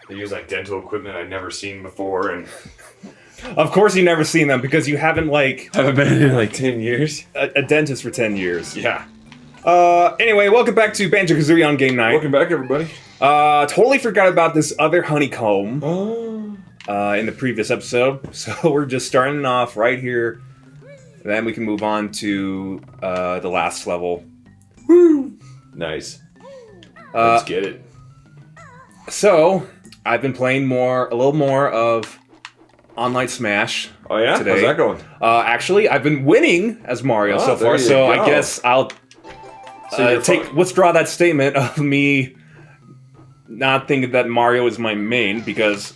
They use like dental equipment I'd never seen before, and Of course you've never seen them because you haven't haven't been in like 10 years. a dentist for 10 years. Yeah. Anyway, welcome back to Banjo-Kazooie on Game Night. Welcome back, everybody. Totally forgot about this other honeycomb Oh. in the previous episode, so we're just starting off right here. Then we can move on to the last level. Woo! Nice. Let's get it. So, I've been playing a little more of Online Smash. Oh yeah? Today. How's that going? Actually, I've been winning as Mario so there far, you so go. I guess I'll withdraw that statement of me not thinking that Mario is my main, because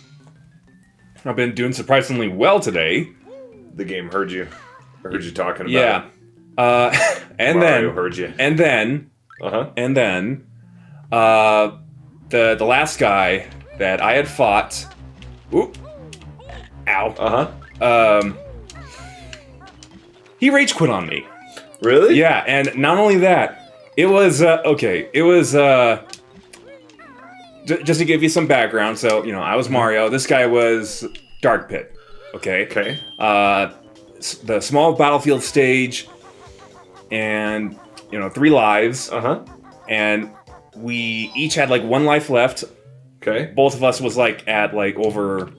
I've been doing surprisingly well today. The game heard you. I heard you talking about Yeah. it. And Mario then heard you. And then the last guy that I had fought, he rage quit on me. Really? Yeah, and not only that, it was okay. It was just to give you some background. So I was Mario. This guy was Dark Pit. Okay. Okay. The small battlefield stage, and 3 lives. And we each had like 1 life left. Okay. Both of us was like at like over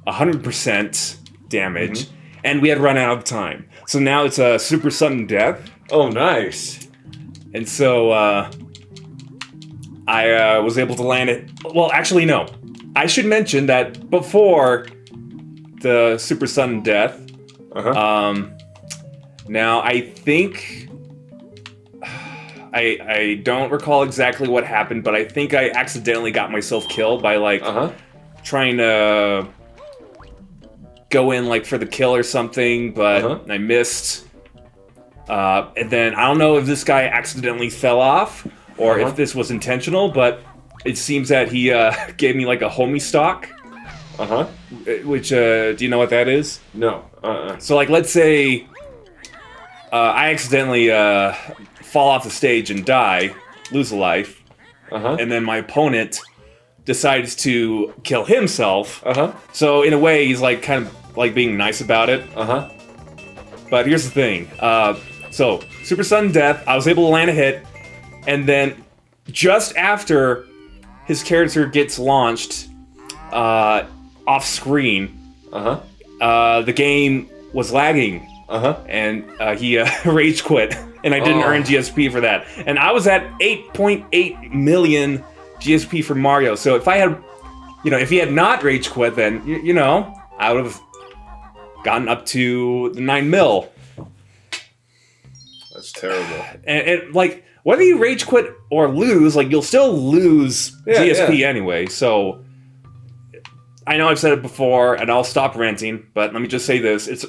100% damage, and we had run out of time. So now it's a super sudden death. Oh, nice. And so I was able to land it. Well, actually, no. I should mention that before the super sudden death. Now I think I don't recall exactly what happened, but I think I accidentally got myself killed by like trying to go in like for the kill or something, but I missed. And then I don't know if this guy accidentally fell off or if this was intentional, but it seems that he gave me like a homie stock. Which do you know what that is? No. So like, let's say I accidentally fall off the stage and die, lose a life, and then my opponent decides to kill himself. So in a way, he's like kind of like being nice about it. But here's the thing. So super sudden death, I was able to land a hit, and then just after his character gets launched off screen, the game was lagging. And he rage quit, and I didn't earn GSP for that. And I was at 8.8 million GSP for Mario. So if I had, if he had not rage quit, then I would have gotten up to the 9 mil. That's terrible. And like, whether you rage quit or lose, like you'll still lose GSP anyway. So I know I've said it before, and I'll stop ranting. But let me just say this: it's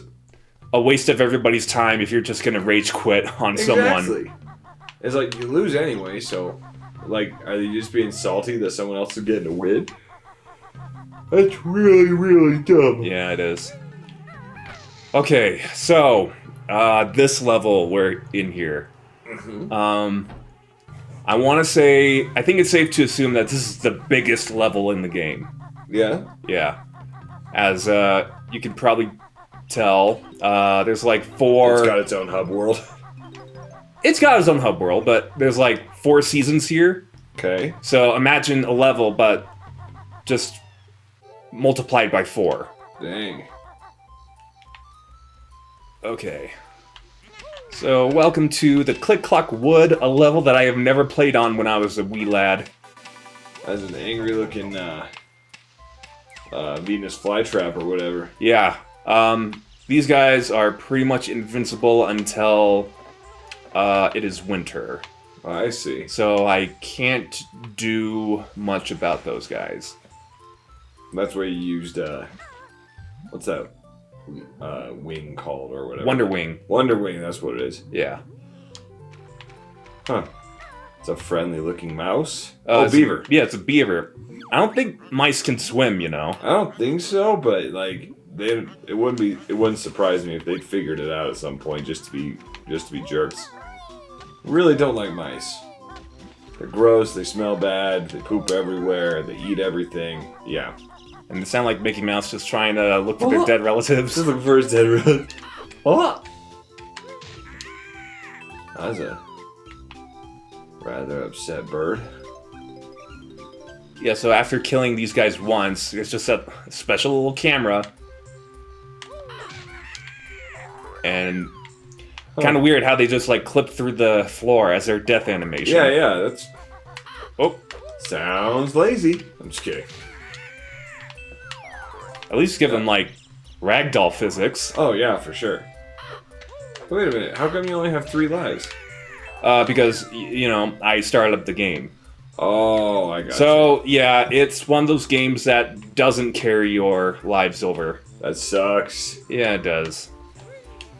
a waste of everybody's time if you're just gonna rage quit on someone. It's like you lose anyway, so like, are they just being salty that someone else is getting a win? That's really, really dumb. Yeah, it is. Okay, so this level we're in here. I want to say, I think it's safe to assume that this is the biggest level in the game. Yeah? Yeah. As you can probably tell, there's like 4... It's got its own hub world. It's got its own hub world, but there's like 4 seasons here. Okay. So imagine a level, but just multiplied by 4. Dang. Okay. So welcome to the Click Clock Wood, a level that I have never played on when I was a wee lad. As an angry looking Venus flytrap or whatever. Yeah. These guys are pretty much invincible until it is winter. I see. So I can't do much about those guys. That's where you used, what's that wing called or whatever? Wonder Wing. Wonder Wing, that's what it is. Yeah. Huh. It's a friendly looking mouse. Beaver. Yeah, it's a beaver. I don't think mice can swim, you know. I don't think so, but like it wouldn't surprise me if they'd figured it out at some point just to be jerks. Really don't like mice. They're gross, they smell bad, they poop everywhere, they eat everything. Yeah. And they sound like Mickey Mouse just trying to look for their dead relatives. Just looking for his dead relative. Oh! That's a rather upset bird. Yeah, so after killing these guys once, it's just a special little camera. And kind of weird how they just like clip through the floor as their death animation. Yeah, that's... Oh, sounds lazy. I'm just kidding. At least give them like ragdoll physics. Oh yeah, for sure. Wait a minute, how come you only have 3 lives? Because, you know, I started up the game. Oh, I got So, yeah, it's one of those games that doesn't carry your lives over. That sucks. Yeah, it does.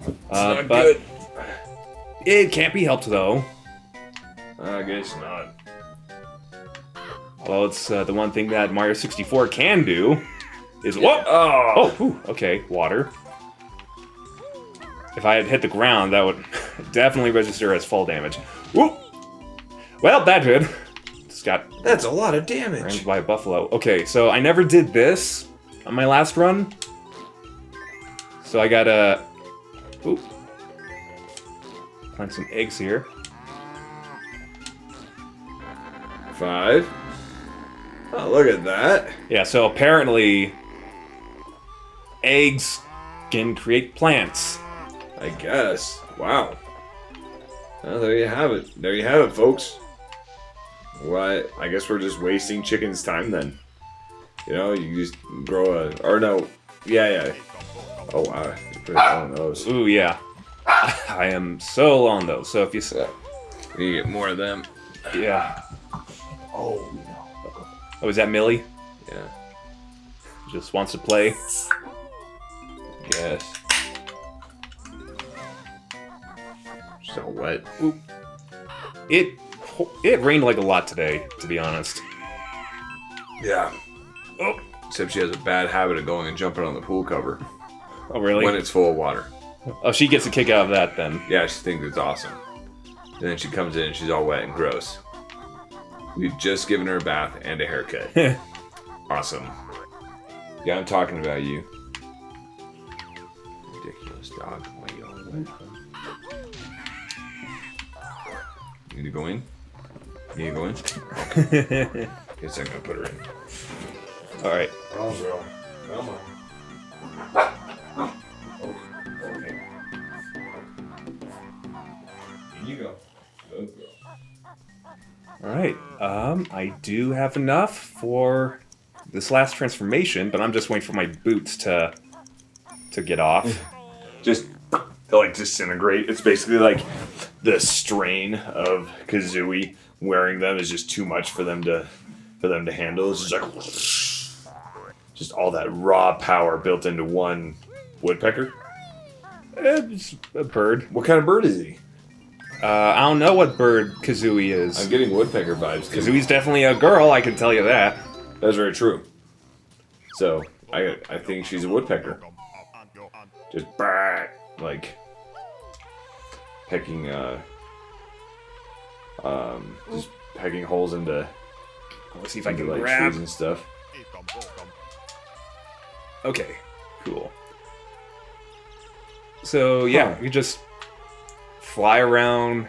It's not good. It can't be helped, though. I guess not. Well, it's the one thing that Mario 64 can do is... Yeah. Oh, okay, water. If I had hit the ground, that would definitely register as fall damage. Whoop! Well, that did. Just got... That's a lot of damage. rammed by a buffalo. Okay, so I never did this on my last run. So I gotta... Oop. Plant some eggs here. 5. Oh, look at that. Yeah, so apparently... eggs can create plants. I guess. Wow. Well, there you have it. There you have it, folks. What? I guess we're just wasting chicken's time then. You know, you just grow a... Or no. Yeah. Oh, wow. You're pretty low on those. Ooh, yeah. I am so low on those. So if you say... You get more of them. Yeah. Oh. Oh, is that Millie? Yeah. Just wants to play? Yes. So wet. Oop. It rained like a lot today, to be honest. Yeah. Oh. Except she has a bad habit of going and jumping on the pool cover. Oh, really? When it's full of water. Oh, she gets a kick out of that then. Yeah, she thinks it's awesome. And then she comes in and she's all wet and gross. We've just given her a bath and a haircut. Awesome. Yeah, I'm talking about you. Ridiculous dog. Why you all wet? You need to go in? You need to go in? Guess I'm gonna put her in. Alright. Oh, girl. Come on. Okay. In you go. Go, girl. Alright. I do have enough for this last transformation, but I'm just waiting for my boots to get off. Just like disintegrate. It's basically like the strain of Kazooie wearing them is just too much for them to handle. It's just like just all that raw power built into one woodpecker. It's a bird. What kind of bird is he? I don't know what bird Kazooie is. I'm getting woodpecker vibes. Kazooie's definitely a girl, I can tell you that. That's very true. So I think she's a woodpecker. Just like pecking just pecking holes into Let's see if I can like grab trees and stuff. Okay, cool. So yeah, you just fly around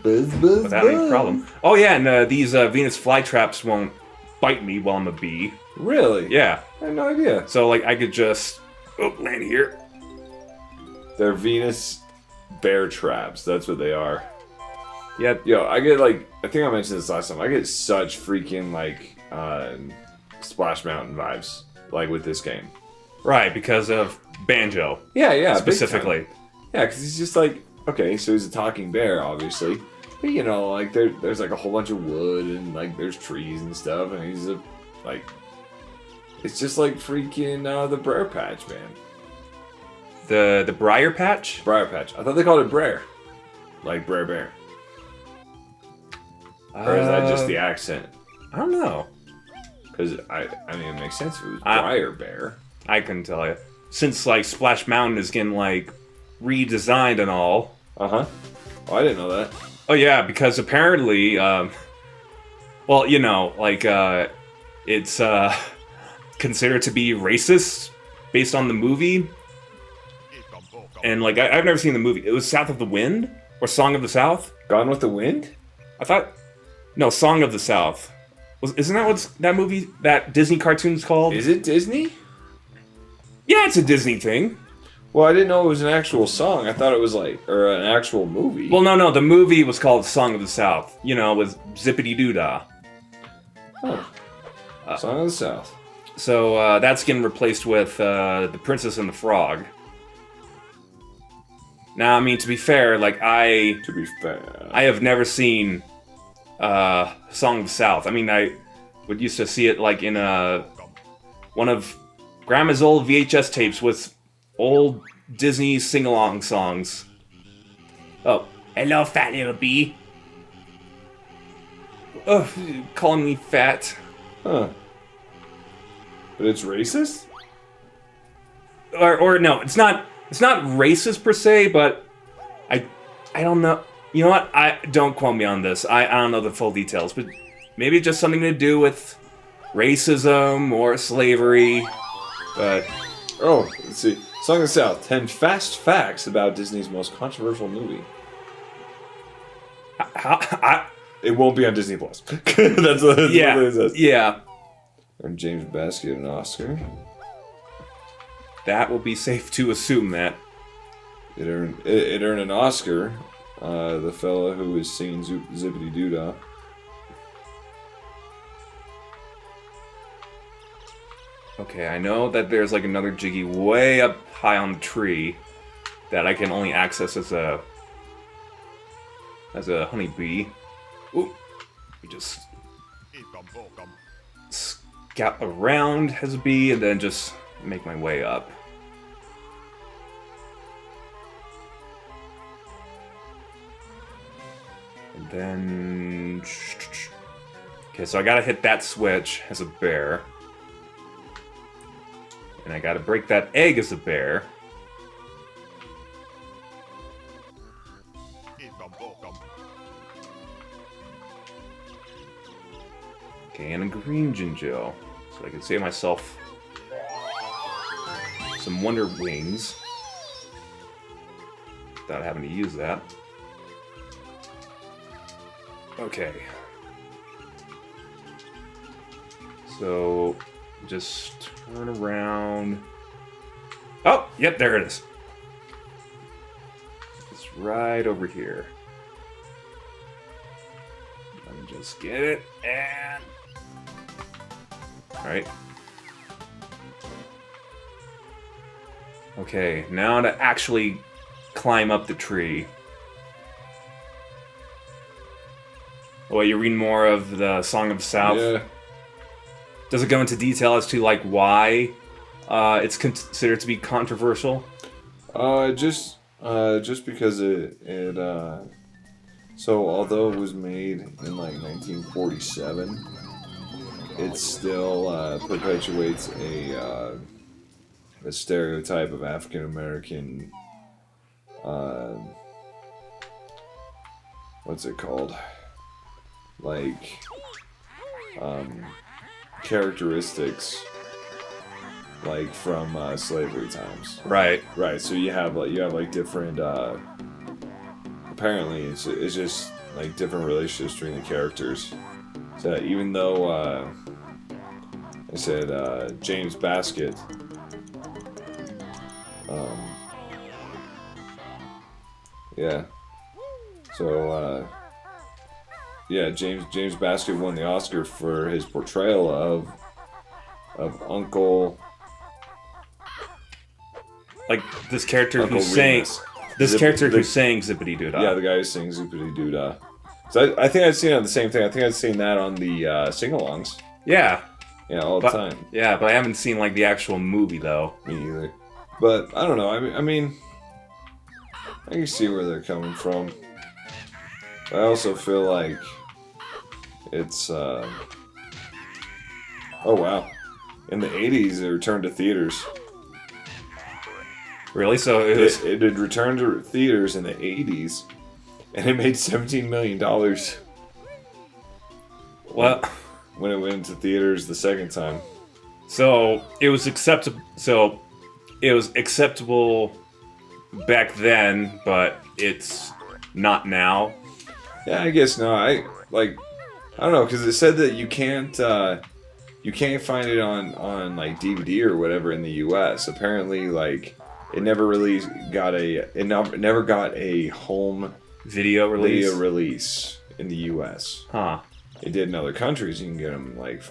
without any problem. Oh yeah, and these Venus flytraps won't bite me while I'm a bee. Really? Yeah. I had no idea. So like I could just land here. They're Venus bear traps. That's what they are. Yeah. Yo, I get like, I think I mentioned this last time. I get such freaking like Splash Mountain vibes like with this game. Right, because of Banjo. Yeah, specifically. Yeah, because he's just like, okay, so he's a talking bear, obviously. But you know, like there's like a whole bunch of wood and like there's trees and stuff, and he's like, it's just like freaking the Briar Patch, man. The Briar Patch? Briar Patch. I thought they called it Brer. Like Brer Bear. Or is that just the accent? I don't know. Because I mean, it makes sense if it was Briar Bear. I couldn't tell you. Since like Splash Mountain is getting like redesigned and all. Uh-huh. Oh, I didn't know that. Oh yeah, because apparently, well, you know, like it's considered to be racist based on the movie, and like I've never seen the movie. It was South of the Wind or Song of the South. Gone with the Wind? I thought, no, Song of the South. Isn't that what that movie, that Disney cartoon's called? Is it Disney? Yeah, it's a Disney thing. Well, I didn't know it was an actual song. I thought it was or an actual movie. Well, no, the movie was called Song of the South. You know, with Zip-a-Dee-Doo-Dah. Oh. Song of the South. So that's getting replaced with The Princess and the Frog. Now, I mean, to be fair, I have never seen Song of the South. I mean, I would used to see it in one of Grandma's old VHS tapes with old Disney sing-along songs. Oh, hello, fat little bee. Oh, calling me fat. Huh. But it's racist? Or no, it's not racist per se, but I don't know. You know what? Don't quote me on this. I don't know the full details, but maybe it's just something to do with racism or slavery. But let's see. Song of the South: 10 fast facts about Disney's most controversial movie. It won't be on Disney Plus. That's what it says. Yeah. And James Baskett an Oscar. That will be safe to assume that. It earned an Oscar. The fella who was singing Zip-a-Dee-Doo-Dah. Okay, I know that there's another Jiggy way up high on the tree that I can only access as a honeybee. Ooh, we just scout around as a bee and then just make my way up. And then... Okay, so I gotta hit that switch as a bear. And I gotta break that egg as a bear. Okay, and a green Jinjo. So I can save myself some Wonder Wings without having to use that. Okay. So just turn around. Oh, yep, there it is. It's right over here. Let me just get it and... Alright. Okay, now to actually climb up the tree. Oh, you read more of the Song of the South? Yeah. Does it go into detail as to why it's considered to be controversial? Just because it so although it was made in 1947, it still perpetuates a stereotype of African American. What's it called? Characteristics from slavery times. Right. Right. So you have different. Apparently, it's just different relationships between the characters. So even though I said James Baskett, yeah. So James Baskett won the Oscar for his portrayal of Uncle. This character Uncle who's saying Remus. who's saying Zip-a-Dee-Doo-Dah. Yeah, the guy who sings Zip-a-Dee-Doo-Dah. So I think I've seen it on the same thing. I think I've seen that on the sing-alongs. Yeah. Yeah, all the time. Yeah, but I haven't seen the actual movie though. Me either. But I don't know. I mean, I can see where they're coming from. I also feel like it's. Oh wow! In the '80s, it returned to theaters. Really? So it had returned to theaters in the '80s, and it made $17 million. Well, when it went into theaters the second time. So it was acceptable. So it was acceptable back then, but it's not now. Yeah, I guess not. I don't know, because it said that you can't find it on like DVD or whatever in the U.S. Apparently, like it never really got never got a home video release in the U.S. Huh? It did in other countries. You can get them like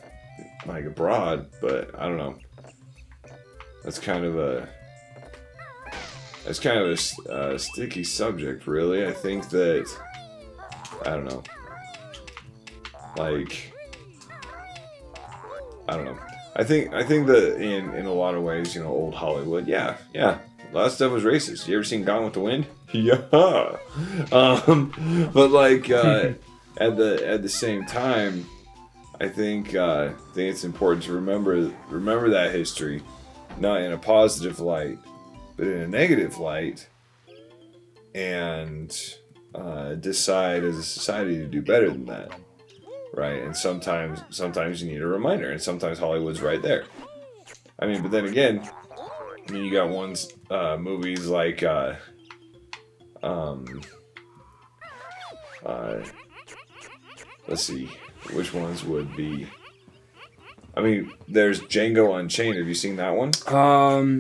abroad, but I don't know. That's kind of a sticky subject, really. I think that I don't know. Like, I don't know. I think that in a lot of ways, you know, old Hollywood, yeah, a lot of stuff was racist. You ever seen Gone with the Wind? Yeah. But like at the same time, I think it's important to remember that history, not in a positive light, but in a negative light, and decide as a society to do better than that. Right, and sometimes you need a reminder, and sometimes Hollywood's right there. I mean, but then again, I mean, you got movies like let's see, which ones would be? I mean, there's Django Unchained. Have you seen that one?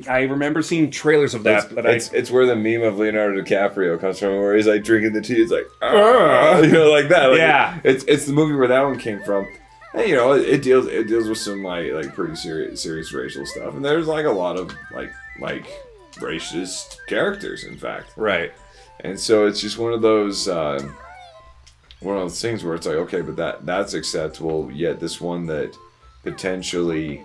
I remember seeing trailers of that, it's where the meme of Leonardo DiCaprio comes from, where he's like drinking the tea. It's like, you know, like that. Like, yeah, it's the movie where that one came from, and you know, it deals with some like pretty serious racial stuff, and there's like a lot of like racist characters, in fact. Right. And so it's just one of those things where it's like, okay, but that's acceptable. Yet this one that potentially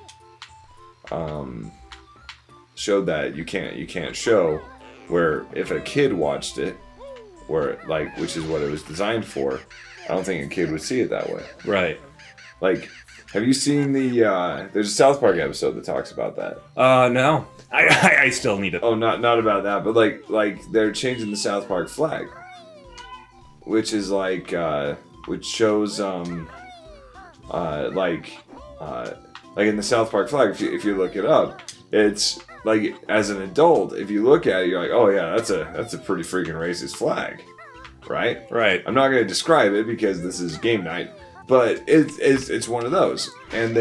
showed that you can't show, where if a kid watched it, where like, which is what it was designed for, I don't think a kid would see it that way. Right. Like, have you seen there's a South Park episode that talks about that? No. I still need it. Oh, not about that, but like they're changing the South Park flag, which is like which shows like in the South Park flag, if you look it up, it's like, as an adult, if you look at it, you're like, oh yeah, that's a pretty freaking racist flag, right? Right. I'm not going to describe it because this is game night, but it's one of those, and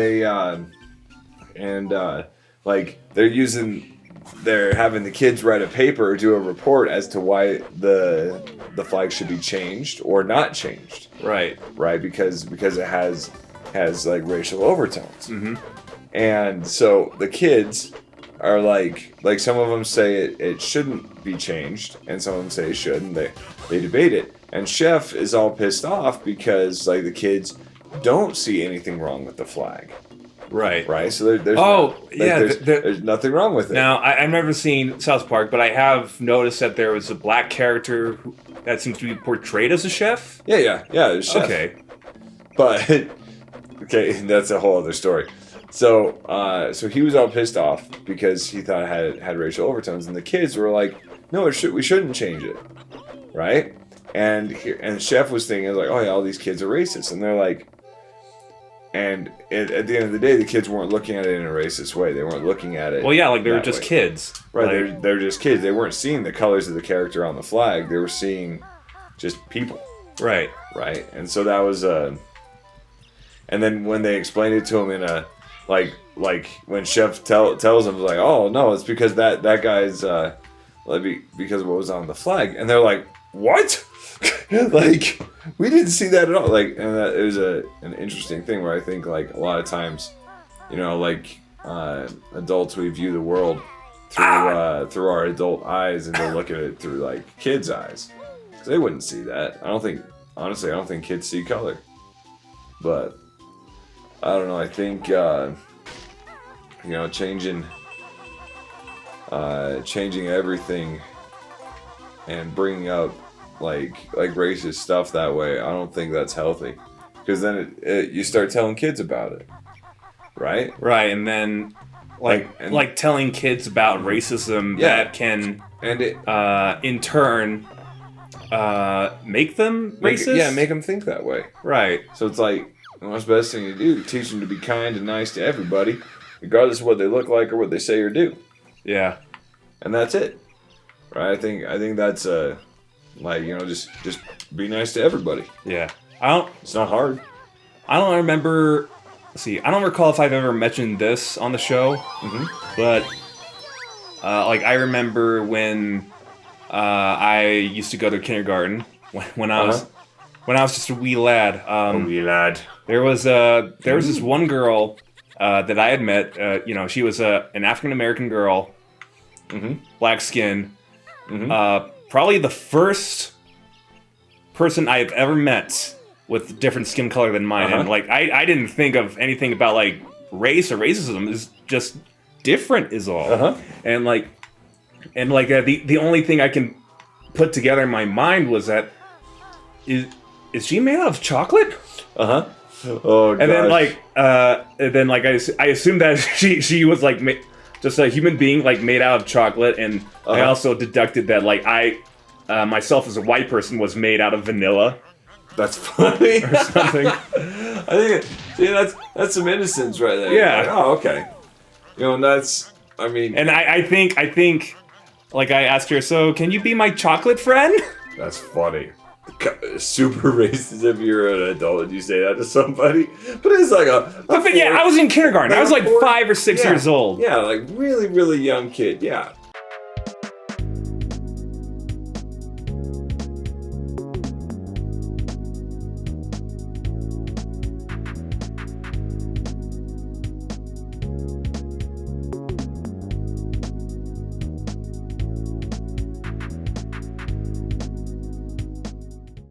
like they're having the kids write a paper or do a report as to why the flag should be changed or not changed. Right. Right, because it has like racial overtones. Mm-hmm. And so the kids are like some of them say it shouldn't be changed, and some of them say it should, and they debate it. And Chef is all pissed off because like the kids don't see anything wrong with the flag. Right. Right. So there's there's nothing wrong with it. Now I've never seen South Park, but I have noticed that there was a black character that seems to be portrayed as a chef. Yeah. It's Chef. Okay. But okay, that's a whole other story. So he was all pissed off because he thought it had racial overtones, and the kids were like, "No, we shouldn't change it," right? And Chef was thinking like, "Oh yeah, all these kids are racist," and they're like, and at the end of the day, the kids weren't looking at it in a racist way. They weren't looking at it. Well, yeah, like they were just way. Kids, right? Like, they're just kids. They weren't seeing the colors of the character on the flag. They were seeing just people. Right. And so that was and then when they explained it to him in a like when Chef tells him like, oh no, it's because that guy's because of what was on the flag, and they're like, what? Like, we didn't see that at all. Like, and that it was an interesting thing where I think like a lot of times, you know, like adults, we view the world through our adult eyes, and they look at it through like kids' eyes, because they wouldn't see that. I don't think kids see color, but I don't know. I think you know, changing everything and bringing up like racist stuff that way, I don't think that's healthy, because then you start telling kids about it, right? Right, and then like telling kids about racism, that can and it in turn make them racist? Make them think that way. Right. So it's like, what's the best thing to do? Teach them to be kind and nice to everybody, regardless of what they look like or what they say or do. Yeah. And that's it. Right? I think that's just be nice to everybody. Yeah. It's not hard. I don't remember. See, I don't recall if I've ever mentioned this on the show, but I remember when I used to go to kindergarten when I was just a wee lad. There was this one girl that I had met. She was an African American girl, black skin. Probably the first person I've ever met with different skin color than mine, and I didn't think of anything about like race or racism. It's just different is all. And the only thing I can put together in my mind was that is she made out of chocolate? Oh, and then I assumed that she was like just a human being like made out of chocolate, and I also deducted that like I myself as a white person was made out of vanilla. That's funny. Or something. I think that's some innocence right there. Yeah. Like, oh, okay. And that's, I mean... And I think, like, I asked her, so, can you be my chocolate friend? That's funny. Super racist if you're an adult and you say that to somebody. But it's like But I was in kindergarten. I was like 5 or 6 years old. Yeah, like really, really young kid. Yeah.